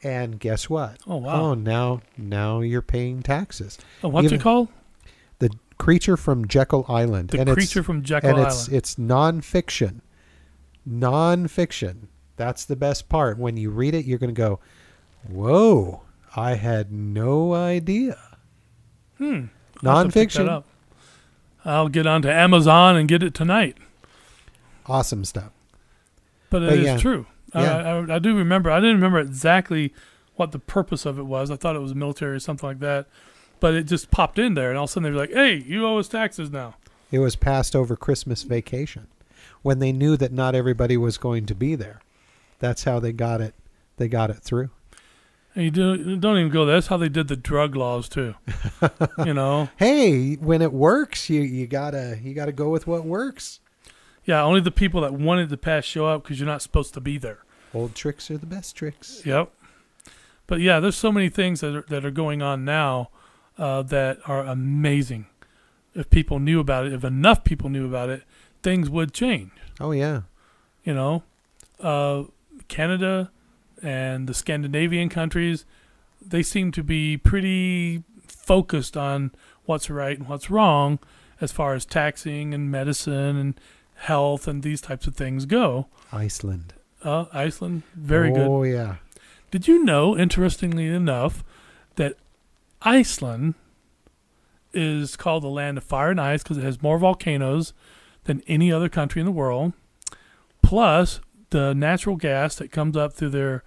And guess what? Oh, wow. Oh, now you're paying taxes. Oh, what's it called? The Creature from Jekyll Island. The Creature from Jekyll Island. And it's nonfiction. Nonfiction. That's the best part. When you read it, you're going to go, whoa, I had no idea. Nonfiction. I'll get onto Amazon and get it tonight. Awesome stuff. But it is true. Yeah. I do remember. I didn't remember exactly what the purpose of it was. I thought it was military or something like that. But it just popped in there, and all of a sudden they were like, hey, you owe us taxes now. It was passed over Christmas vacation when they knew that not everybody was going to be there. That's how they got it. They got it through. And you don't even go there. That's how they did the drug laws, too. Hey, when it works, you gotta go with what works. Yeah, only the people that wanted to pass show up because you're not supposed to be there. Old tricks are the best tricks. Yep. But, yeah, there's so many things that are going on now that are amazing. If people knew about it, if enough people knew about it, things would change. Oh, yeah. Canada and the Scandinavian countries, they seem to be pretty focused on what's right and what's wrong as far as taxing and medicine and health and these types of things go. Iceland. Iceland, very good. Oh, yeah. Did you know, interestingly enough, that Iceland is called the land of fire and ice because it has more volcanoes than any other country in the world. Plus, the natural gas that comes up through their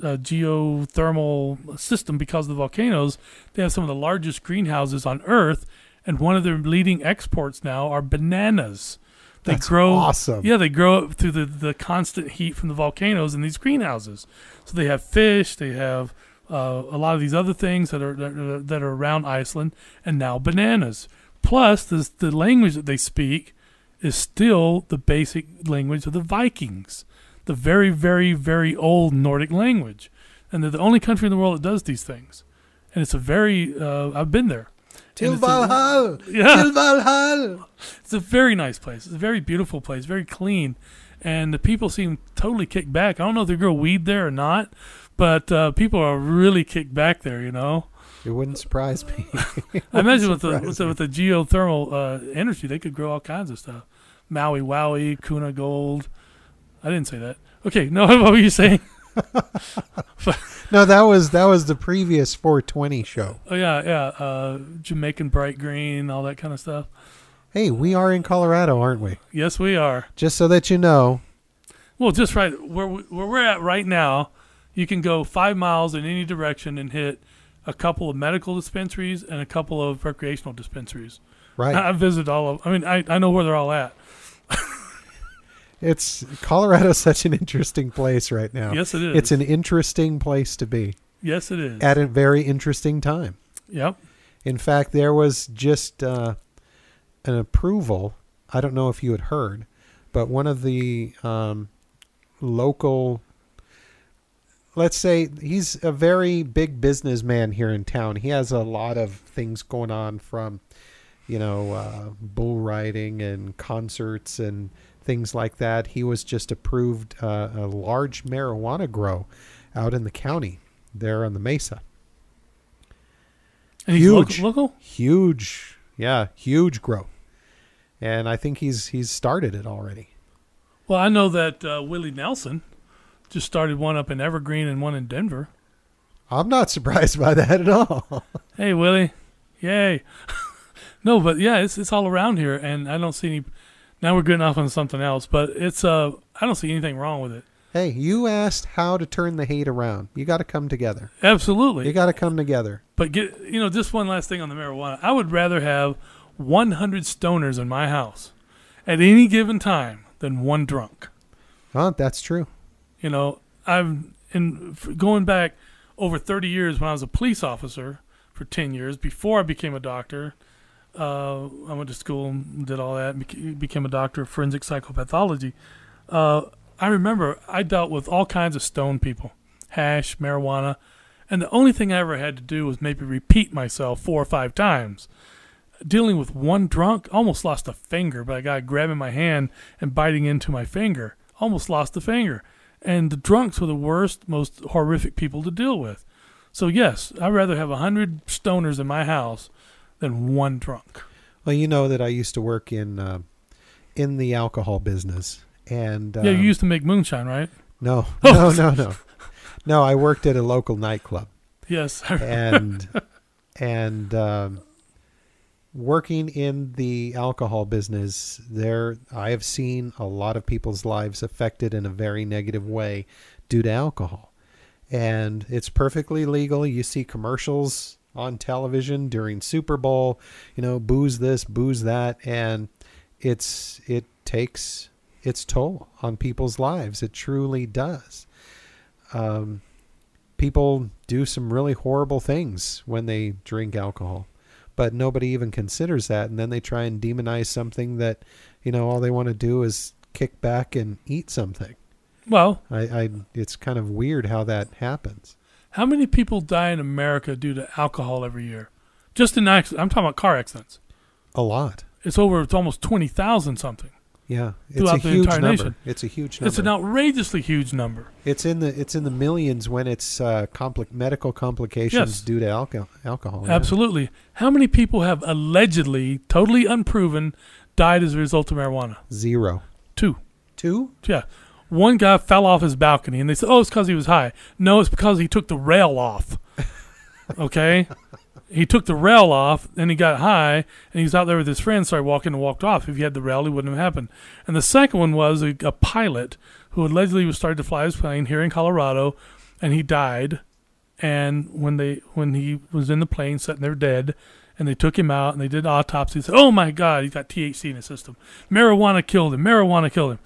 geothermal system because of the volcanoes, they have some of the largest greenhouses on Earth, and one of their leading exports now are bananas. That's awesome. Yeah, they grow up through the constant heat from the volcanoes in these greenhouses. So they have fish, they have a lot of these other things that are around Iceland, and now bananas. Plus, the language that they speak is still the basic language of the Vikings, the very, very, very old Nordic language. And they're the only country in the world that does these things. And it's a very, I've been there. Till Valhalla! Yeah. Till Valhalla! It's a very nice place. It's a very beautiful place, very clean. And the people seem totally kicked back. I don't know if they grow weed there or not, but people are really kicked back there, It wouldn't surprise me. I imagine with the geothermal energy, they could grow all kinds of stuff. Maui Wowie, Kuna Gold. I didn't say that. Okay, no, what were you saying? No, that was the previous 420 show. Oh, yeah. Jamaican bright green, all that kind of stuff. Hey, we are in Colorado, aren't we? Yes, we are. Just so that you know. Well, just right where we're at right now, you can go 5 miles in any direction and hit a couple of medical dispensaries, and a couple of recreational dispensaries. Right. I visited all of. I mean, I know where they're all at. Colorado's such an interesting place right now. Yes, it is. It's an interesting place to be. Yes, it is. At a very interesting time. Yep. In fact, there was just an approval. I don't know if you had heard, but one of the local, let's say he's a very big businessman here in town. He has a lot of things going on from, bull riding and concerts and things like that. He was just approved a large marijuana grow out in the county there on the Mesa. And he's local? Huge. Yeah, huge grow. And I think he's started it already. Well, I know that Willie Nelson just started one up in Evergreen and one in Denver. I'm not surprised by that at all. Hey, Willie. Yay. No, but yeah, it's all around here, and I don't see any. Now we're getting off on something else, but it's I don't see anything wrong with it. Hey, you asked how to turn the hate around. You got to come together. Absolutely. You got to come together. But just one last thing on the marijuana. I would rather have 100 stoners in my house at any given time than one drunk. Oh, that's true. Going back over 30 years when I was a police officer for 10 years before I became a doctor. I went to school and did all that and became a doctor of forensic psychopathology. I remember I dealt with all kinds of stoned people, hash, marijuana, and the only thing I ever had to do was maybe repeat myself 4 or 5 times. Dealing with one drunk, almost lost a finger by a guy grabbing my hand and biting into my finger. Almost lost the finger. And the drunks were the worst, most horrific people to deal with. So yes, I'd rather have 100 stoners in my house than one drunk. Well, you know that I used to work in the alcohol business. And yeah, you used to make moonshine, right? No. No, I worked at a local nightclub. Yes. and working in the alcohol business, I have seen a lot of people's lives affected in a very negative way due to alcohol. And it's perfectly legal. You see commercials on television during Super Bowl, booze this, booze that, and it takes its toll on people's lives. It truly does. People do some really horrible things when they drink alcohol, but nobody even considers that. And then they try and demonize something that, all they want to do is kick back and eat something. Well, it's kind of weird how that happens. How many people die in America due to alcohol every year? Just in accidents. I'm talking about car accidents. A lot. It's almost 20,000 something. Yeah, it's a huge number. Nation. It's a huge number. It's an outrageously huge number. It's in the millions when it's medical complications due to alcohol. Absolutely. Yeah. How many people have allegedly, totally unproven, died as a result of marijuana? 0. 2. 2? Yeah. One guy fell off his balcony, and they said, it's because he was high. No, it's because he took the rail off. Okay? He took the rail off, and he got high, and he was out there with his friends, started walking and walked off. If he had the rail, it wouldn't have happened. And the second one was a pilot who allegedly was starting to fly his plane here in Colorado, and he died. And when he was in the plane, sitting there dead, and they took him out, and they did autopsy, they said, oh, my God, he's got THC in his system. Marijuana killed him.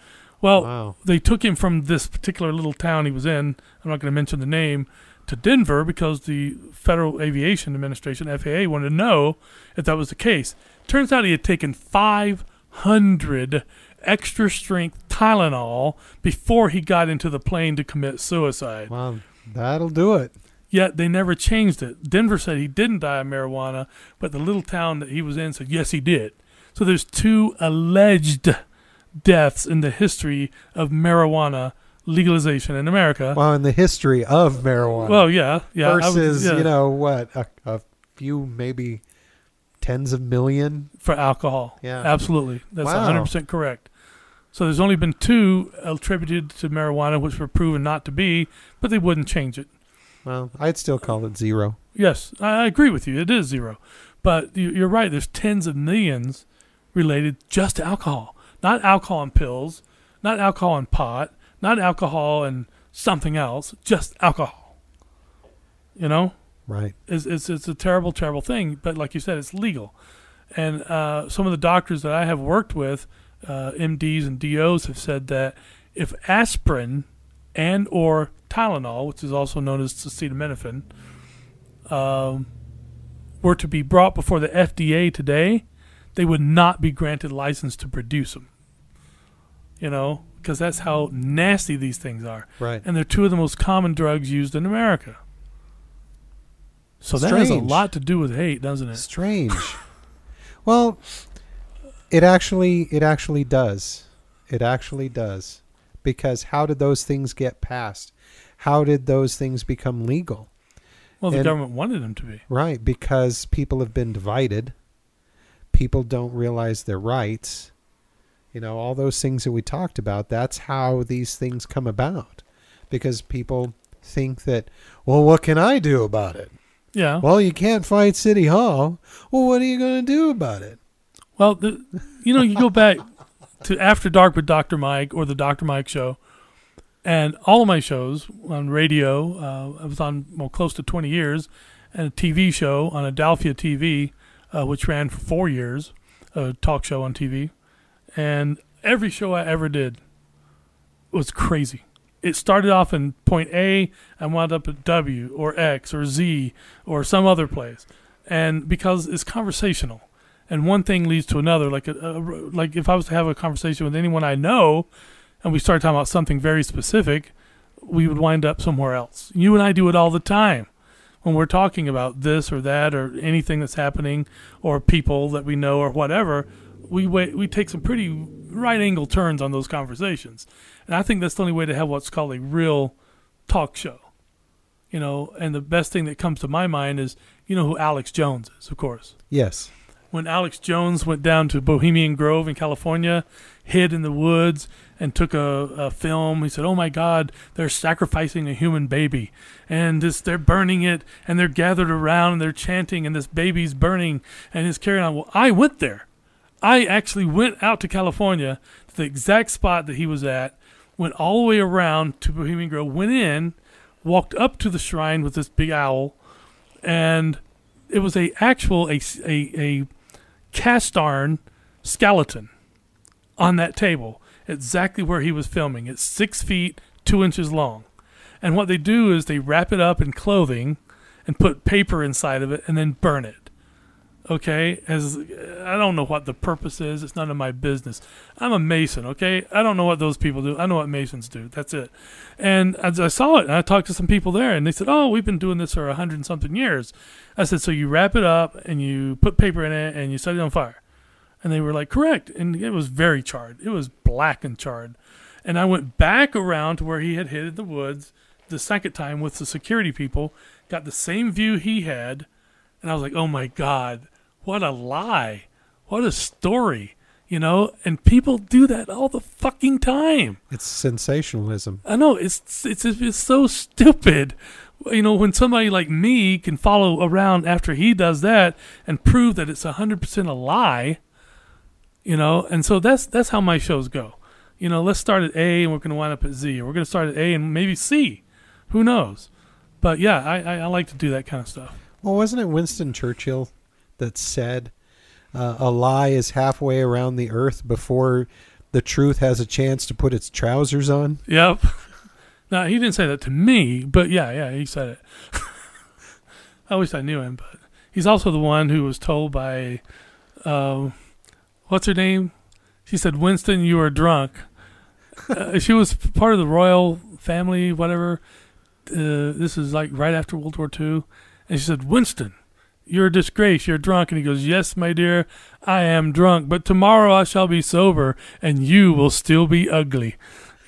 Well, wow. They took him from this particular little town he was in, I'm not going to mention the name, to Denver because the Federal Aviation Administration, FAA, wanted to know if that was the case. Turns out he had taken 500 extra strength Tylenol before he got into the plane to commit suicide. Wow, that'll do it. Yet they never changed it. Denver said he didn't die of marijuana, but the little town that he was in said, yes, he did. So there's 2 alleged deaths in the history of marijuana legalization in America. Well, in the history of marijuana. Well, yeah. Versus, a few, maybe tens of million. For alcohol. Yeah. Absolutely. That's wow. 100% correct. So there's only been 2 attributed to marijuana, which were proven not to be, but they wouldn't change it. Well, I'd still call it 0. Yes, I agree with you. It is 0. But you're right. There's tens of millions related just to alcohol. Not alcohol and pills, not alcohol and pot, not alcohol and something else, just alcohol. Right. It's a terrible, terrible thing. But like you said, it's legal. And some of the doctors that I have worked with, MDs and DOs, have said that if aspirin and or Tylenol, which is also known as acetaminophen, were to be brought before the FDA today, they would not be granted license to produce them. You know, because that's how nasty these things are. Right. And they're two of the most common drugs used in America. So that has a lot to do with hate, doesn't it? Strange. Well, it actually does. It actually does. Because how did those things get passed? How did those things become legal? Well, the government wanted them to be. Right, because people have been divided. People don't realize their rights. You know, all those things that we talked about, that's how these things come about. Because people think that, well, what can I do about it? Yeah. Well, you can't fight City Hall. Well, what are you going to do about it? Well, you go back to After Dark with Dr. Mike or the Dr. Mike Show, and all of my shows on radio, I was on close to 20 years, and a TV show on Adelphia TV, which ran for 4 years, a talk show on TV. And every show I ever did was crazy. It started off in point A and wound up at W or X or Z or some other place. And because it's conversational and one thing leads to another, like if I was to have a conversation with anyone I know and we started talking about something very specific, we would wind up somewhere else. You and I do it all the time when we're talking about this or that or anything that's happening or people that we know or whatever. We take some pretty right-angle turns on those conversations. And I think that's the only way to have what's called a real talk show. You know, and the best thing that comes to my mind is, you know who Alex Jones is, of course. Yes. When Alex Jones went down to Bohemian Grove in California, hid in the woods, and took a film, he said, oh, my God, they're sacrificing a human baby. And they're burning it, and they're gathered around, and they're chanting, and this baby's burning, and it's carrying on. Well, I went there. I actually went out to California to the exact spot that he was at, went all the way around to Bohemian Grove, went in, walked up to the shrine with this big owl, and it was a cast iron skeleton on that table, exactly where he was filming. It's 6 feet, 2 inches long. And what they do is they wrap it up in clothing and put paper inside of it and then burn it. Okay, I don't know what the purpose is. It's none of my business. I'm a Mason, okay? I don't know what those people do. I know what Masons do. That's it. And as I saw it, and I talked to some people there, and they said, oh, we've been doing this for 100-something years. I said, so you wrap it up, and you put paper in it, and you set it on fire. And they were like, correct. And it was very charred. It was black and charred. And I went back around to where he had hid in the woods the second time with the security people, got the same view he had, and I was like, oh, my God. What a lie. What a story, you know? And people do that all the fucking time. It's sensationalism. I know. It's so stupid. You know, when somebody like me can follow around after he does that and prove that it's 100% a lie, you know? And so that's how my shows go. You know, let's start at A and we're going to wind up at Z. Or we're going to start at A and maybe C. Who knows? But, yeah, I like to do that kind of stuff. Well, wasn't it Winston Churchill that said a lie is halfway around the earth before the truth has a chance to put its trousers on? Yep. No, he didn't say that to me, but yeah, he said it. I wish I knew him, but he's also the one who was told by, what's her name? She said, Winston, you are drunk. She was part of the royal family, whatever. This is like right after World War II. And she said, Winston, you're a disgrace. You're drunk. And he goes, yes, my dear, I am drunk. But tomorrow I shall be sober, and you will still be ugly.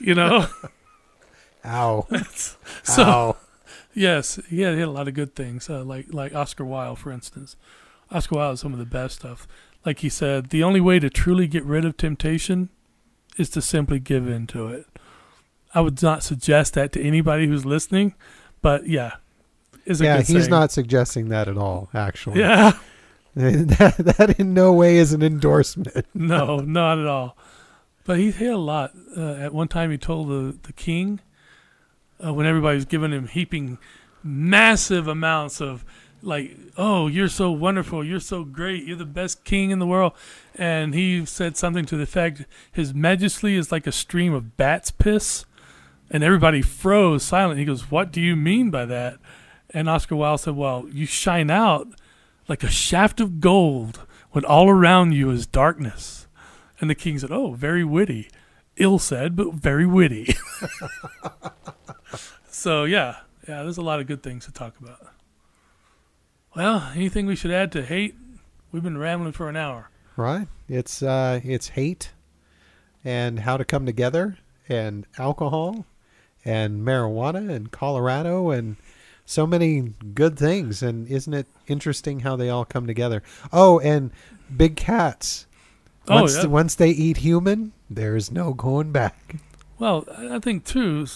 You know? Ow. So, Ow. Yes, he had a lot of good things, like Oscar Wilde, for instance. Oscar Wilde is some of the best stuff. Like he said, the only way to truly get rid of temptation is to simply give in to it. I would not suggest that to anybody who's listening, but yeah. Yeah, he's not suggesting that at all, actually. Yeah. That in no way is an endorsement. No, not at all. But he had a lot. At one time he told the king, when everybody was giving him heaping massive amounts of like, oh, you're so wonderful, you're so great, you're the best king in the world. And he said something to the effect, His Majesty is like a stream of bat's piss. And everybody froze silent. He goes, what do you mean by that? And Oscar Wilde said, well, you shine out like a shaft of gold when all around you is darkness. And the king said, oh, very witty. Ill said, but very witty. So, yeah, there's a lot of good things to talk about. Well, anything we should add to hate? We've been rambling for an hour. Right. It's hate and how to come together and alcohol and marijuana and Colorado and so many good things. And isn't it interesting how they all come together? Oh, and big cats. Once they eat human, there is no going back. Well, I think, too,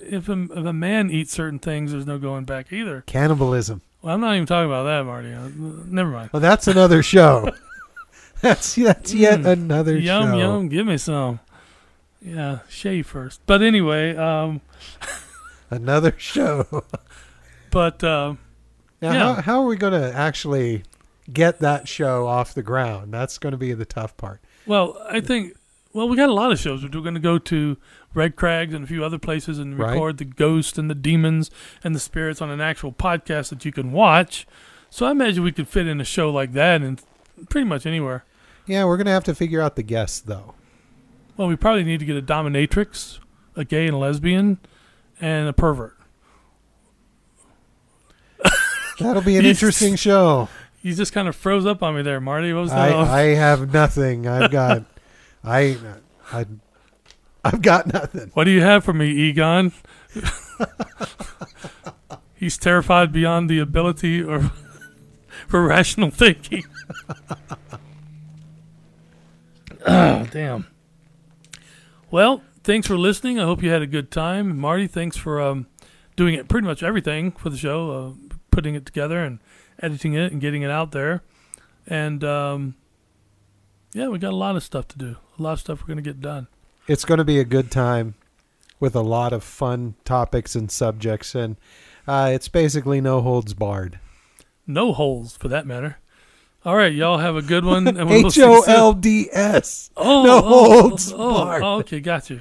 if a man eats certain things, there's no going back either. Cannibalism. Well, I'm not even talking about that, Marty. Never mind. Well, that's another show. that's yet another show. Yum, give me some. Yeah, shave first. But anyway. Another show. But, now, how are we going to actually get that show off the ground? That's going to be the tough part. Well, I think, we got a lot of shows. We're going to go to Red Crags and a few other places and record the ghosts and the demons and the spirits on an actual podcast that you can watch. So I imagine we could fit in a show like that and pretty much anywhere. Yeah, we're going to have to figure out the guests, though. Well, we probably need to get a dominatrix, a gay and a lesbian, and a pervert. That'll be an interesting show. You just kind of froze up on me there, Marty. What was that? I have nothing. I've got I've got nothing. What do you have for me, Egon? He's terrified beyond the ability or for rational thinking. Oh, damn. Well, thanks for listening. I hope you had a good time. Marty, thanks for doing it pretty much everything for the show, putting it together and editing it and getting it out there. And, we got a lot of stuff to do. A lot of stuff we're going to get done. It's going to be a good time with a lot of fun topics and subjects. And it's basically no holds barred. No holes, for that matter. All right, y'all have a good one. HOLDS. No holds barred. Oh, okay, got you.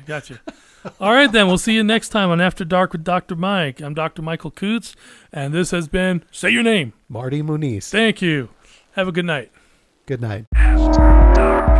All right, then. We'll see you next time on After Dark with Dr. Mike. I'm Dr. Michael Coots, and this has been, say your name. Marty Muniz. Thank you. Have a good night. Good night. After Dark.